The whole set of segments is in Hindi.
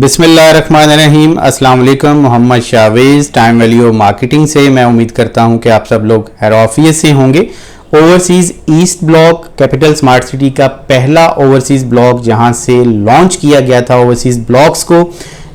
बिस्मिल्लाहिर्रहमानिर्रहीम। अस्सलाम वालेकुम। Mohammad Shavez time value marketing से मैं उम्मीद करता हूं कि आप सब लोग हैरॉफियत से होंगे। Overseas east block capital smart city का पहला ओवरसीज़ ब्लॉक जहां से लॉन्च किया गया था ओवरसीज़ ब्लॉक्स को,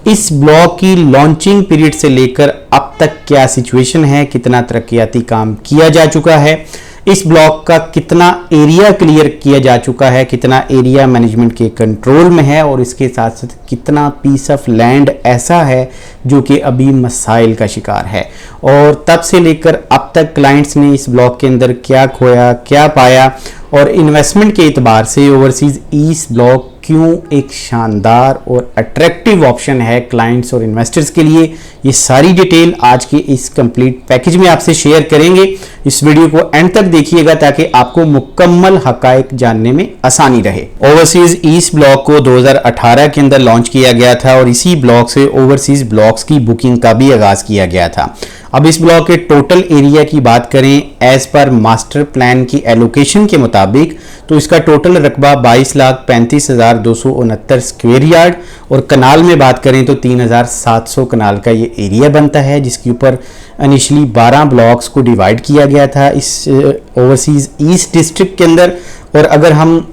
इस ब्लॉक की लॉन्चिंग पीरियड से लेकर अब तक क्या सिचुएशन है, कितना तरक्याती काम किया जा चुका है, इस ब्लॉक का कितना एरिया क्लियर किया जा चुका है, कितना एरिया मैनेजमेंट के कंट्रोल में है और इसके साथ साथ कितना पीस ऑफ लैंड ऐसा है जो कि अभी मसाइल का शिकार है, और तब से लेकर अब तक क्लाइंट्स ने इस ब्लॉक के अंदर क्या खोया क्या पाया, और इन्वेस्टमेंट के एतबार से ओवरसीज़ ईस्ट ब्लॉक क्यों एक शानदार और अट्रैक्टिव ऑप्शन है क्लाइंट्स और इन्वेस्टर्स के लिए। ये सारी डिटेल आज के इस कंप्लीट पैकेज में आपसे शेयर करेंगे। इस वीडियो को एंड तक देखिएगा ताकि आपको मुकम्मल हकायक जानने में आसानी रहे। ओवरसीज़ ईस्ट ब्लॉक को 2018 के अंदर लॉन्च किया गया था और इसी ब्लॉक से ओवरसीज़ ब्लॉक्स की बुकिंग का भी आगाज किया गया था। अब इस ब्लॉक के टोटल एरिया की बात करें एज पर मास्टर प्लान की एलोकेशन के मुताबिक तो इसका टोटल रकबा 22,35,269 स्क्वायर यार्ड, और कनाल में बात करें तो 3,700 कनाल का ये एरिया बनता है, जिसके ऊपर इनिशियली 12 ब्लॉक्स को डिवाइड किया गया था इस ओवरसीज़ ईस्ट डिस्ट्रिक्ट के अंदर। और अगर हम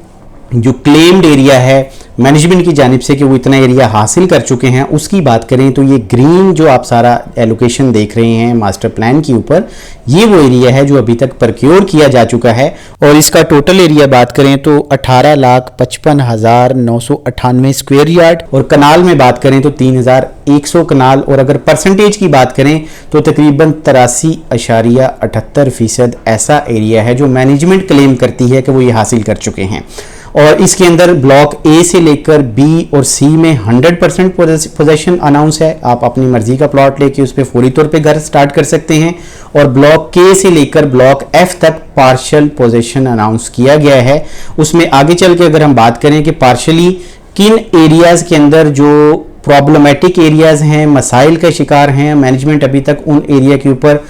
जो क्लेम्ड एरिया है मैनेजमेंट की जानिब से कि वो इतना एरिया हासिल कर चुके हैं उसकी बात करें तो ये ग्रीन जो आप सारा एलोकेशन देख रहे हैं मास्टर प्लान के ऊपर, ये वो एरिया है जो अभी तक प्रक्योर किया जा चुका है। और इसका टोटल एरिया बात करें तो 18,55,998 स्क्वायर यार्ड, और कनाल में बात करें तो 3,100 कनाल, और अगर परसेंटेज की बात करें तो तकरीबन 83.78% ऐसा एरिया है जो मैनेजमेंट क्लेम करती है कि वो ये हासिल कर चुके हैं। और इसके अंदर ब्लॉक ए से लेकर बी और सी में 100% पोजेशन अनाउंस है। आप अपनी मर्जी का प्लॉट लेके उस पर फौरी तौर पे घर स्टार्ट कर सकते हैं। और ब्लॉक के से लेकर ब्लॉक एफ तक पार्शियल पोजेशन अनाउंस किया गया है। उसमें आगे चल के अगर हम बात करें कि पार्शली किन एरियाज के अंदर जो प्रॉब्लमेटिक एरियाज हैं, मसाइल का शिकार हैं, मैनेजमेंट अभी तक उन एरिया के ऊपर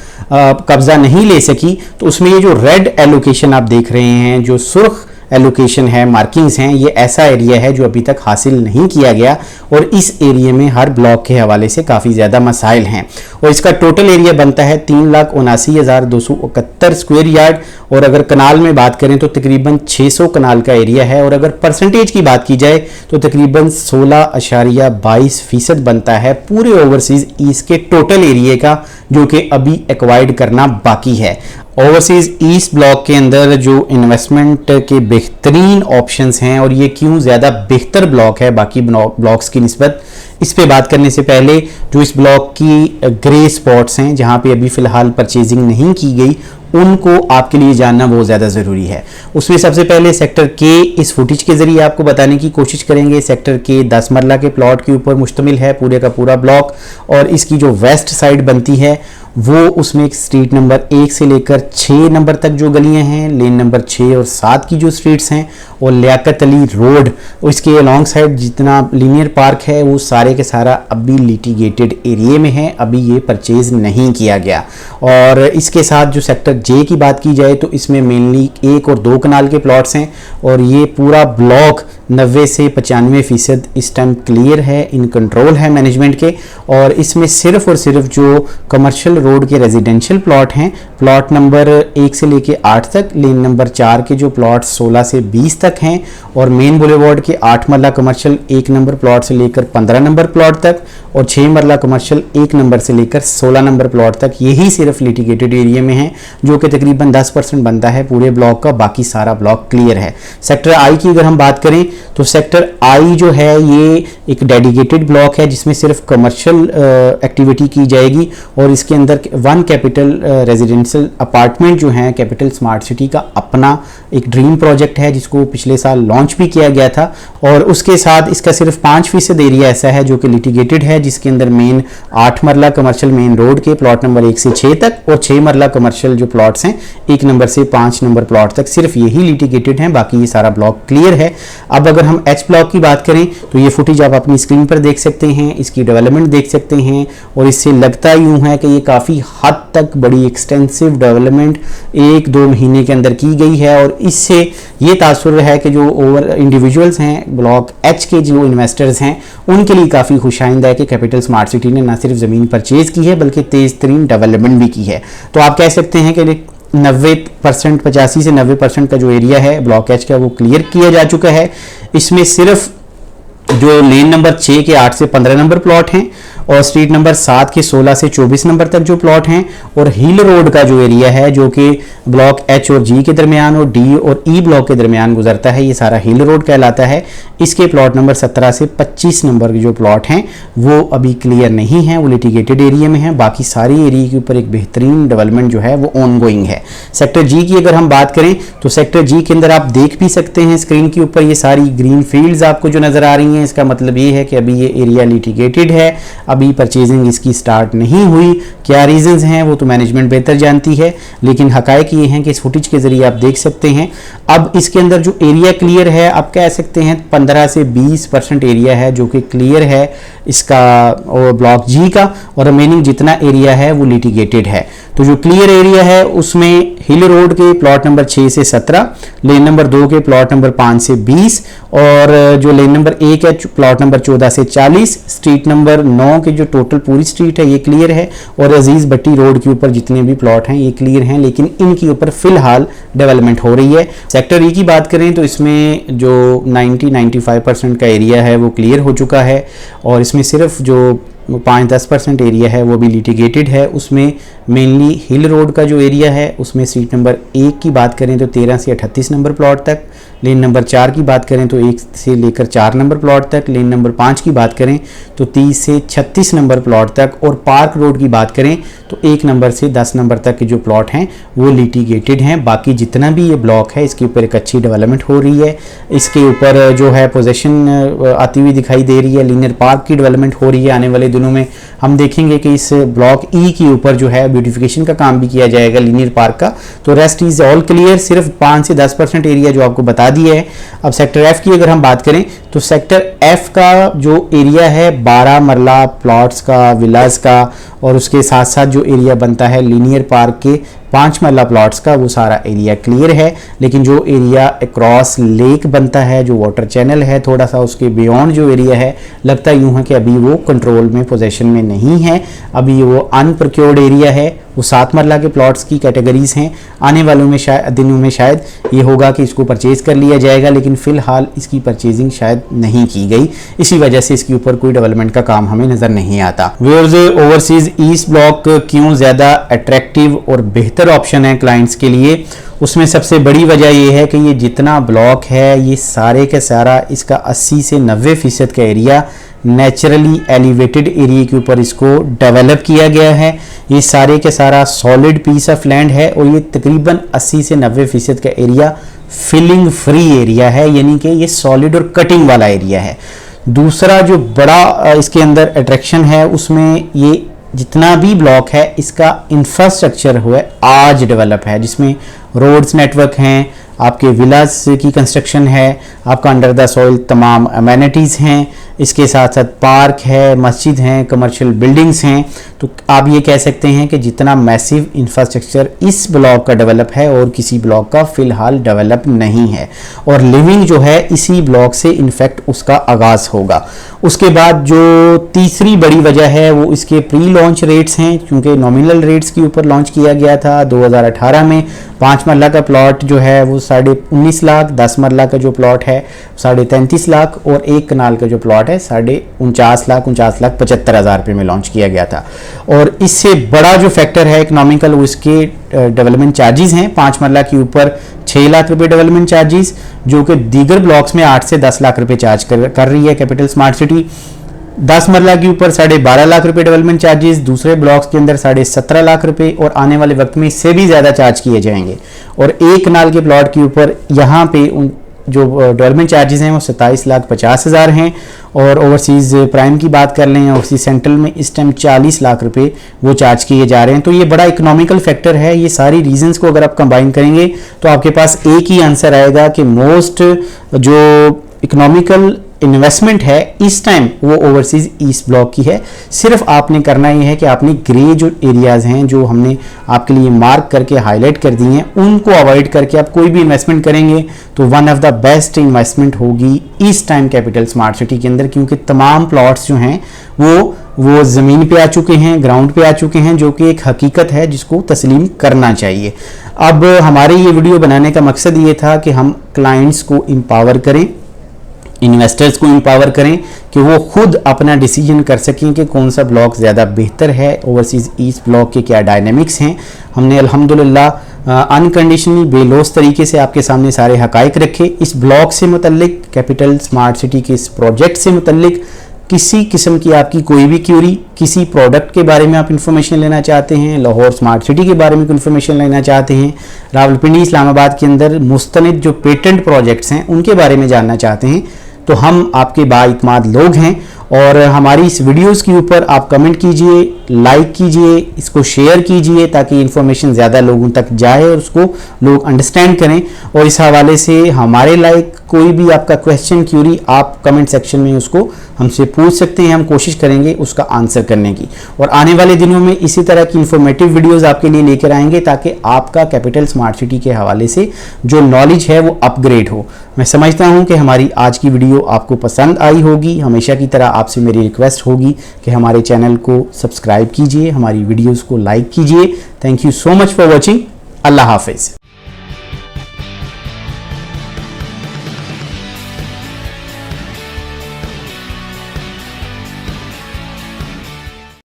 कब्जा नहीं ले सकी, तो उसमें ये जो रेड एलोकेशन आप देख रहे हैं, जो सुर्ख एलोकेशन है, मार्किंग्स हैं, ये ऐसा एरिया है जो अभी तक हासिल नहीं किया गया, और इस एरिया में हर ब्लॉक के हवाले से काफ़ी ज़्यादा मसाइल हैं। और इसका टोटल एरिया बनता है 3,79,271 स्क्वायर यार्ड, और अगर कनाल में बात करें तो तकरीबन 600 कनाल का एरिया है, और अगर परसेंटेज की बात की जाए तो तकरीबन 16.22% बनता है पूरे ओवरसीज़ ईस्ट के टोटल एरिया का, जो कि अभी एक्वायर्ड करना बाकी है। ओवरसीज़ ईस्ट ब्लॉक के अंदर जो इन्वेस्टमेंट के बेहतरीन ऑप्शंस हैं और ये क्यों ज़्यादा बेहतर ब्लॉक है बाकी ब्लॉक्स की निस्बत, इस पे बात करने से पहले जो इस ब्लॉक की ग्रे स्पॉट्स हैं जहाँ पे अभी फ़िलहाल परचेजिंग नहीं की गई, उनको आपके लिए जानना बहुत ज़्यादा ज़रूरी है। उसमें सबसे पहले सेक्टर के इस फुटेज के ज़रिए आपको बताने की कोशिश करेंगे। सेक्टर के 10 मरला के प्लॉट के ऊपर मुश्तमिल है पूरे का पूरा ब्लॉक, और इसकी जो वेस्ट साइड बनती है वो उसमें स्ट्रीट नंबर 1 से लेकर 6 नंबर तक जो गलियां हैं, लेन नंबर 6 और 7 की जो स्ट्रीट्स हैं, और लियाकत अली रोड, और इसके अलॉन्ग साइड जितना लीनियर पार्क है वो सारे के सारा अभी लिटिगेटेड एरिया में है, अभी ये परचेज नहीं किया गया। और इसके साथ जो सेक्टर जे की बात की जाए तो इसमें मेनली 1 और 2 कनाल के प्लॉट्स हैं, और ये पूरा ब्लॉक 90 से 95% इस टाइम क्लियर है, इन कंट्रोल है मैनेजमेंट के। और इसमें सिर्फ और सिर्फ जो कमर्शियल रोड के रेजिडेंशियल प्लॉट हैं, प्लॉट नंबर 1 से लेके 8 तक, लेन नंबर 4 के जो प्लॉट 16 से 20 तक हैं, और मेन बुलेवार्ड के 8 मरला कमर्शियल 1 नंबर प्लॉट से लेकर 15 नंबर प्लॉट तक, और 6 मरला कमर्शियल 1 नंबर से लेकर 16 नंबर प्लॉट तक, यही सिर्फ लिटिगेटेड एरिया में है, जो कि तकरीबन 10% बनता है पूरे ब्लॉक का, बाकी सारा ब्लॉक क्लियर है। सेक्टर आई की अगर हम बात करें तो सेक्टर आई जो है ये एक डेडिकेटेड ब्लॉक है जिसमें सिर्फ कमर्शियल एक्टिविटी की जाएगी, और इसके अंदर 1 कैपिटल रेजिडेंशियल अपार्टमेंट जो है कैपिटल स्मार्ट सिटी का अपना एक ड्रीम प्रोजेक्ट है जिसको पिछले साल लॉन्च भी किया गया था। और उसके साथ इसका सिर्फ 5% एरिया ऐसा है जो कि लिटिगेटेड है, जिसके अंदर मेन 8 मरला कमर्शियल मेन रोड के प्लॉट नंबर 1 से 6 तक, और 6 मरला कमर्शियल जो प्लॉट्स हैं 1 नंबर से 5 नंबर प्लॉट तक, सिर्फ यही लिटिगेटेड हैं, बाकी ये सारा ब्लॉक क्लियर है। अब अगर हम एच ब्लॉक की बात करें तो ये फुटेज आप अपनी स्क्रीन पर देख सकते हैं, इसकी डेवलपमेंट देख सकते हैं, और इससे लगता यूं है कि ये काफ़ी हद तक बड़ी एक्सटेंसिव डेवलपमेंट 1-2 महीने के अंदर की गई है और इससे ये तासुर है कि जो ओवर इंडिविजुअल्स हैं ब्लॉक एच के जो इन्वेस्टर्स हैं उनके लिए काफ़ी खुशाइंद है कि कैपिटल स्मार्ट सिटी ने न सिर्फ ज़मीन परचेज़ की है बल्कि तेज़ तरीन डेवलपमेंट भी की है। तो आप कह सकते हैं कि 90% 85 से 90% का जो एरिया है ब्लॉक एच का वो क्लियर किया जा चुका है। इसमें सिर्फ जो लेन नंबर 6 के 8 से 15 नंबर प्लॉट हैं और स्ट्रीट नंबर 7 के 16 से 24 नंबर तक जो प्लॉट हैं और हिल रोड का जो एरिया है जो कि ब्लॉक एच और जी के दरमियान और डी और ई ब्लॉक के दरमियान गुजरता है, ये सारा हिल रोड कहलाता है। इसके प्लॉट नंबर 17 से 25 नंबर के जो प्लॉट हैं वो अभी क्लियर नहीं है, वो लिटिगेटेड एरिया में है। बाकी सारी एरिया के ऊपर एक बेहतरीन डेवलपमेंट जो है वो ऑन गोइंग है। सेक्टर जी की अगर हम बात करें तो सेक्टर जी के अंदर आप देख भी सकते हैं स्क्रीन के ऊपर ये सारी ग्रीन फील्ड्स आपको जो नजर आ रही हैं। इसका मतलब ये है कि अभी ये एरिया लिटिगेटेड है, अभी परचेजिंग इसकी स्टार्ट नहीं हुई। क्या रीजंस हैं वो तो मैनेजमेंट बेहतर जानती है, लेकिन हकायक ये हैं कि इस फुटेज के जरिए आप देख सकते हैं। अब इसके अंदर जो एरिया क्लियर है आप कह सकते हैं 15 से 20% एरिया है जो कि क्लियर है इसका ब्लॉक जी का, और रिमेनिंग जितना एरिया है वो लिटिगेटेड है। तो जो क्लियर एरिया है उसमें हिल रोड के प्लॉट नंबर 6 से 17, लेन नंबर 2 के प्लॉट नंबर 5 से 20 और जो लेन नंबर 1 है प्लॉट नंबर 14 से 40, स्ट्रीट नंबर 9 के जो टोटल पूरी स्ट्रीट है ये क्लियर है और अजीज भट्टी रोड के ऊपर जितने भी प्लॉट हैं ये क्लियर हैं, लेकिन इनके ऊपर फिलहाल डेवलपमेंट हो रही है। सेक्टर ई की बात करें तो इसमें जो 90-95% का एरिया है वो क्लियर हो चुका है और इसमें सिर्फ जो 5-10% एरिया है वो भी लिटिगेटेड है। उसमें मेनली हिल रोड का जो एरिया है उसमें स्ट्रीट नंबर 1 की बात करें तो 13 से 38 नंबर प्लॉट तक, लेन नंबर 4 की बात करें तो 1 से लेकर 4 नंबर प्लॉट तक, लेन नंबर 5 की बात करें तो 30 से 36 नंबर प्लॉट तक, और पार्क रोड की बात करें तो 1 नंबर से 10 नंबर तक के जो प्लॉट हैं वो लिटिगेटेड हैं। बाकी जितना भी ये ब्लॉक है इसके ऊपर एक अच्छी डेवलपमेंट हो रही है। इसके ऊपर जो है पोजेशन आती हुई दिखाई दे रही है, लीनियर पार्क की डेवलपमेंट हो रही है। आने वाले दिनों में हम देखेंगे कि इस ब्लॉक ई के ऊपर जो है ब्यूटिफिकेशन का काम भी किया जाएगा लीनियर पार्क का। तो रेस्ट इज ऑल क्लियर, सिर्फ 5 से 10% एरिया जो आपको बता दिया है। अब सेक्टर एफ की अगर हम बात करें तो सेक्टर एफ का जो एरिया है 12 मरला प्लॉट्स का, विलास का, और उसके साथ साथ जो एरिया बनता है लीनियर पार्क के 5 मरला प्लॉट्स का वो सारा एरिया क्लियर है। लेकिन जो एरिया अक्रॉस लेक बनता है, जो वाटर चैनल है, थोड़ा सा उसके बियॉन्ड जो एरिया है, लगता यूँ है कि अभी वो कंट्रोल में पोजेशन में नहीं है, अभी वो अनप्रक्योर्ड एरिया है। वो 7 मरला के प्लॉट्स की कैटेगरीज हैं। आने वालों में दिनों में शायद ये होगा कि इसको परचेज कर लिया जाएगा, लेकिन फिलहाल इसकी परचेजिंग शायद नहीं की गई, इसी वजह से इसके ऊपर कोई डेवलपमेंट का काम हमें नजर नहीं आता। व्यूअर्स, ओवरसीज ईस्ट ब्लॉक क्यों ज़्यादा अट्रैक्टिव और बेहतर ऑप्शन है क्लाइंट्स के लिए, उसमें सबसे बड़ी वजह यह है कि ये जितना ब्लॉक है ये सारे के सारा इसका 80 से 90% का एरिया नेचुरली एलिवेटेड एरिया के ऊपर इसको डेवलप किया गया है। ये सारे के सारा सॉलिड पीस ऑफ लैंड है और ये तकरीबन 80 से 90% का एरिया फिलिंग फ्री एरिया है, यानी कि ये सॉलिड और कटिंग वाला एरिया है। दूसरा जो बड़ा इसके अंदर अट्रैक्शन है उसमें ये जितना भी ब्लॉक है इसका इंफ्रास्ट्रक्चर हुआ आज डेवलप है, जिसमें रोड्स नेटवर्क हैं, आपके विलास की कंस्ट्रक्शन है, आपका अंडर द सॉइल तमाम अमेनिटीज़ हैं, इसके साथ साथ पार्क है, मस्जिद हैं, कमर्शियल बिल्डिंग्स हैं। तो आप ये कह सकते हैं कि जितना मैसिव इंफ्रास्ट्रक्चर इस ब्लॉक का डेवलप है और किसी ब्लॉक का फ़िलहाल डेवलप नहीं है, और लिविंग जो है इसी ब्लॉक से इनफैक्ट उसका आगाज़ होगा। उसके बाद जो तीसरी बड़ी वजह है वो इसके प्री लॉन्च रेट्स हैं, क्योंकि नॉमिनल रेट्स के ऊपर लॉन्च किया गया था 2018 में। 5 मरला का प्लॉट जो है वो 19.5 लाख, 10 मरला का जो प्लॉट है 33.5 लाख, और 1 कनाल का जो प्लॉट है 49 लाख 75,000 रुपये में लॉन्च किया गया था। और इससे बड़ा जो फैक्टर है इकोनॉमिकल वो इसके डेवलपमेंट चार्जेस हैं। 5 मरला के ऊपर 6 लाख रुपए डेवलपमेंट चार्जेस, जो कि दीगर ब्लॉक्स में 8 से 10 लाख रुपए चार्ज कर रही है कैपिटल स्मार्ट सिटी। 10 मरला के ऊपर 12.5 लाख रुपए डेवलपमेंट चार्जेस, दूसरे ब्लॉक्स के अंदर 17.5 लाख रुपए, और आने वाले वक्त में इससे भी ज़्यादा चार्ज किए जाएंगे। और 1 कनाल के प्लॉट के ऊपर यहाँ पे जो डेवलपमेंट चार्जेस हैं वो 27,50,000 हैं। और ओवरसीज़ प्राइम की बात कर लें, ओवरसीज सेंट्रल में इस टाइम 40 लाख रुपए वो चार्ज किए जा रहे हैं। तो ये बड़ा इकोनॉमिकल फैक्टर है। ये सारी रीजंस को अगर आप कंबाइन करेंगे तो आपके पास एक ही आंसर आएगा कि मोस्ट जो इकोनॉमिकल इन्वेस्टमेंट है इस टाइम वो ओवरसीज ईस्ट ब्लॉक की है। सिर्फ आपने करना ये है कि आपने ग्रे जो एरियाज हैं जो हमने आपके लिए मार्क करके हाईलाइट कर दिए हैं उनको अवॉइड करके आप कोई भी इन्वेस्टमेंट करेंगे तो one of the best investment होगी इस टाइम कैपिटल स्मार्ट सिटी के अंदर, क्योंकि तमाम प्लॉट्स जो हैं वो ज़मीन पे आ चुके हैं, ग्राउंड पे आ चुके हैं, जो कि एक हकीकत है जिसको तस्लीम करना चाहिए। अब हमारे ये वीडियो बनाने का मकसद ये था कि हम क्लाइंट्स को एम्पावर करें, इन्वेस्टर्स को एम्पावर करें कि वो खुद अपना डिसीजन कर सकें कि कौन सा ब्लॉक ज़्यादा बेहतर है, ओवरसीज़ ईस्ट ब्लॉक के क्या डायनेमिक्स हैं। हमने अल्हम्दुलिल्लाह अनकंडीशनली बेलौस तरीके से आपके सामने सारे हकाइक रखे। इस ब्लॉक से मुतल्लिक, कैपिटल स्मार्ट सिटी के इस प्रोजेक्ट से मुतल्लिक किसी किस्म की आपकी कोई भी क्यूरी, किसी प्रोडक्ट के बारे में आप इन्फॉर्मेशन लेना चाहते हैं, लाहौर स्मार्ट सिटी के बारे में इन्फॉर्मेशन लेना चाहते हैं, रावलपिंडी इस्लामाबाद के अंदर मुस्तनिद जो पेटेंट प्रोजेक्ट्स हैं उनके बारे में जानना चाहते हैं, तो हम आपके बाइतमाद लोग हैं। और हमारी इस वीडियोस के ऊपर आप कमेंट कीजिए, लाइक कीजिए, इसको शेयर कीजिए ताकि इन्फॉर्मेशन ज़्यादा लोगों तक जाए और उसको लोग अंडरस्टैंड करें। और इस हवाले से हमारे लाइक कोई भी आपका क्वेश्चन, क्यूरी आप कमेंट सेक्शन में उसको हमसे पूछ सकते हैं, हम कोशिश करेंगे उसका आंसर करने की। और आने वाले दिनों में इसी तरह की इंफॉर्मेटिव वीडियोज़ आपके लिए लेकर आएंगे ताकि आपका कैपिटल स्मार्ट सिटी के हवाले से जो नॉलेज है वो अपग्रेड हो। मैं समझता हूँ कि हमारी आज की वीडियो आपको पसंद आई होगी। हमेशा की तरह आपसे मेरी रिक्वेस्ट होगी कि हमारे चैनल को सब्सक्राइब कीजिए, हमारी वीडियोस को लाइक कीजिए। Thank you so much for watching. अल्लाह हाफिज़।